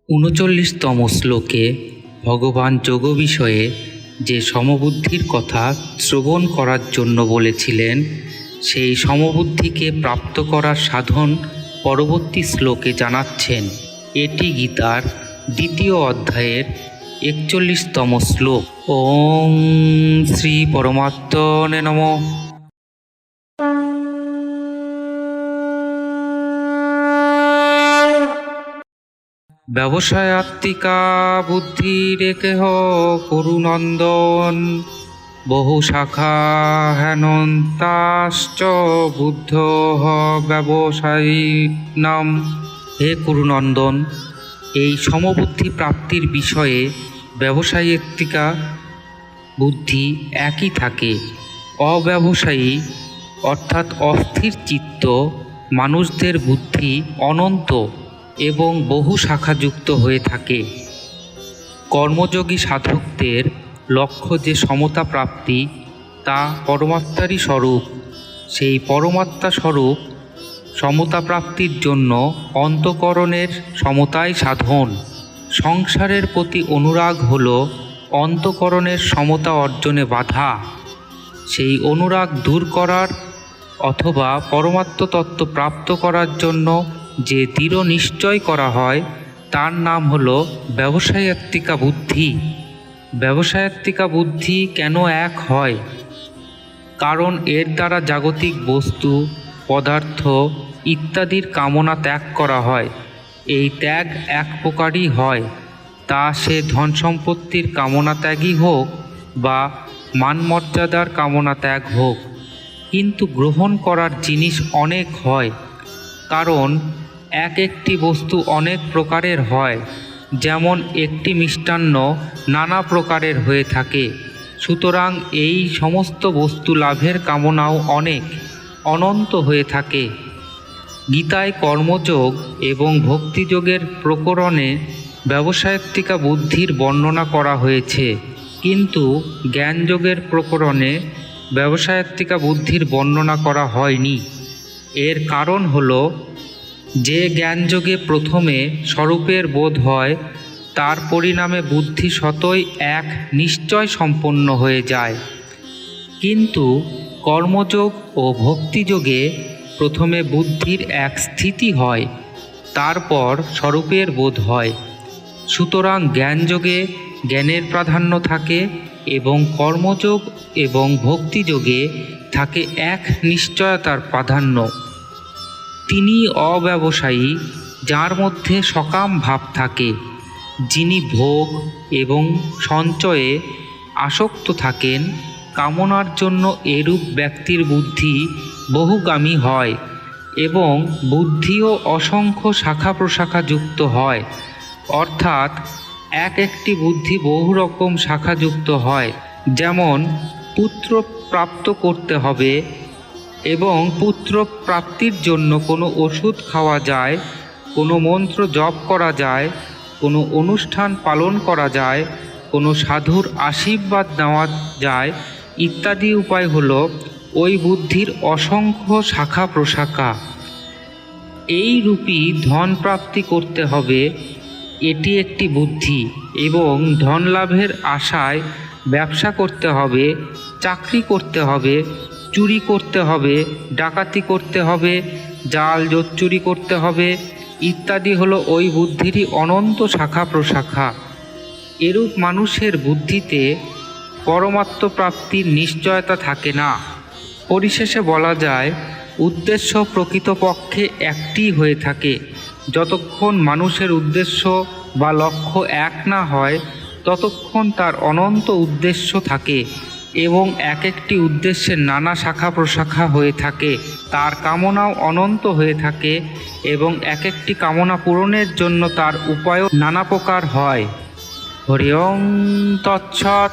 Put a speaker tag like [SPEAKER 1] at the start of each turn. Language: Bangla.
[SPEAKER 1] ৩৯তম শ্লোকে ভগবান যোগ বিষয়ে যে সমবুদ্ধির কথা শ্রবণ করার জন্য বলেছিলেন, সেই সমবুদ্ধিকে প্রাপ্ত করার সাধন পরবর্তী শ্লোকে জানাচ্ছেন। এটি গীতার ২য় অধ্যায়ের ৪১তম শ্লোক। ওং শ্রী পরমাত্মনে নমঃ। ব্যবসায়াত্মিকা বুদ্ধিরেকেহ কুরুনন্দন, বহু শাখা হেনন্তাশ্চ বুদ্ধ ব্যবসায়িনাম। হে কুরুনন্দন, এই সমবুদ্ধি প্রাপ্তির বিষয়ে ব্যবসায়িত্বিকা বুদ্ধি একই থাকে। অব্যবসায়ী অর্থাৎ অস্থির চিত্ত মানুষদের বুদ্ধি অনন্ত এবং বহু শাখাযুক্ত হয়ে থাকে। কর্মযোগী সাধকদের লক্ষ্য যে সমতা প্রাপ্তি, তা পরমাত্মারই স্বরূপ। সেই পরমাত্মা স্বরূপ সমতা প্রাপ্তির জন্য অন্তঃকরণের সমতাই সাধন। সংসারের প্রতি অনুরাগ হল অন্তঃকরণের সমতা অর্জনে বাধা। সেই অনুরাগ দূর করার অথবা পরমাত্ম তত্ত্ব প্রাপ্ত করার জন্য যে দৃঢ় নিশ্চয় করা হয়, তার নাম হল ব্যবসায়াত্মিকা বুদ্ধি। ব্যবসায়াত্মিকা বুদ্ধি কেন এক হয়? কারণ এর দ্বারা জাগতিক বস্তু, পদার্থ ইত্যাদির কামনা ত্যাগ করা হয়। এই ত্যাগ এক প্রকারই হয়, তা সে ধন সম্পত্তির কামনা ত্যাগই হোক বা মানমর্যাদার কামনা ত্যাগ হোক। কিন্তু গ্রহণ করার জিনিস অনেক হয়, কারণ এক একটি বস্তু অনেক প্রকারের হয়। যেমন একটি মিষ্টান্ন নানা প্রকারের হয়ে থাকে, সুতরাং এই সমস্ত বস্তু লাভের কামনাও অনেক, অনন্ত হয়ে থাকে। গীতায় কর্মযোগ এবং ভক্তিযোগের প্রকরণে ব্যবসায়াত্মিকা বুদ্ধির বর্ণনা করা হয়েছে, কিন্তু জ্ঞানযোগের প্রকরণে ব্যবসায়াত্মিকা বুদ্ধির বর্ণনা করা হয়নি। এর কারণ হল, যে জ্ঞানযোগে প্রথমে স্বরূপের বোধ হয়, তার পরিণামে বুদ্ধি স্বতই এক নিশ্চয় সম্পন্ন হয়ে যায়। কিন্তু কর্মযোগ ও ভক্তিযোগে প্রথমে বুদ্ধির এক স্থিতি হয়, তারপর স্বরূপের বোধ হয়। সুতরাং জ্ঞানযোগে জ্ঞানের প্রাধান্য থাকে এবং কর্মযোগ এবং ভক্তিযোগে থাকে এক নিশ্চয়তার প্রাধান্য। তিনি অব্যবসায়ী, যার মধ্যে সকাম ভাব থাকে। যিনি ভোগ এবং সঞ্চয়ে আসক্ত থাকেন, কামনার জন্য এরূপ ব্যক্তির বুদ্ধি বহুগামী হয় এবং বুদ্ধিও অসংখ্য শাখা প্রশাখা যুক্ত হয়। অর্থাৎ এক একটি বুদ্ধি বহু রকম শাখাযুক্ত হয়। যেমন পুত্র প্রাপ্ত করতে হবে এবং পুত্র প্রাপ্তির জন্য কোনো ওষুধ খাওয়া যায়, কোনো মন্ত্র জপ করা যায়, কোনো অনুষ্ঠান পালন করা যায়, কোনো সাধুর আশীর্বাদ নেওয়া যায় ইত্যাদি উপায় হল ওই বুদ্ধির অসংখ্য শাখা প্রশাখা। এই রূপী ধন প্রাপ্তি করতে হবে, এটি একটি বুদ্ধি। এবং ধন লাভের আশায় ব্যবসা করতে হবে, চাকরি করতে হবে, চুরি করতে হবে, ডাকাতি করতে হবে, জাল জোচ্চুরি করতে হবে ইত্যাদি হলো ওই বুদ্ধিরই অনন্ত শাখা প্রশাখা। এরূপ মানুষের বুদ্ধিতে পরমাত্ম প্রাপ্তির নিশ্চয়তা থাকে না। পরিশেষে বলা যায়, উদ্দেশ্য প্রকৃতপক্ষে একটিই হয়ে থাকে। যতক্ষণ মানুষের উদ্দেশ্য বা লক্ষ্য এক না হয়, ততক্ষণ তার অনন্ত উদ্দেশ্য থাকে এবং এক একটি উদ্দেশ্যের নানা শাখা প্রশাখা হয়ে থাকে। তার কামনাও অনন্ত হয়ে থাকে এবং এক একটি কামনা পূরণের জন্য তার উপায়ও নানা প্রকার হয়। হরি ওং তৎসৎ।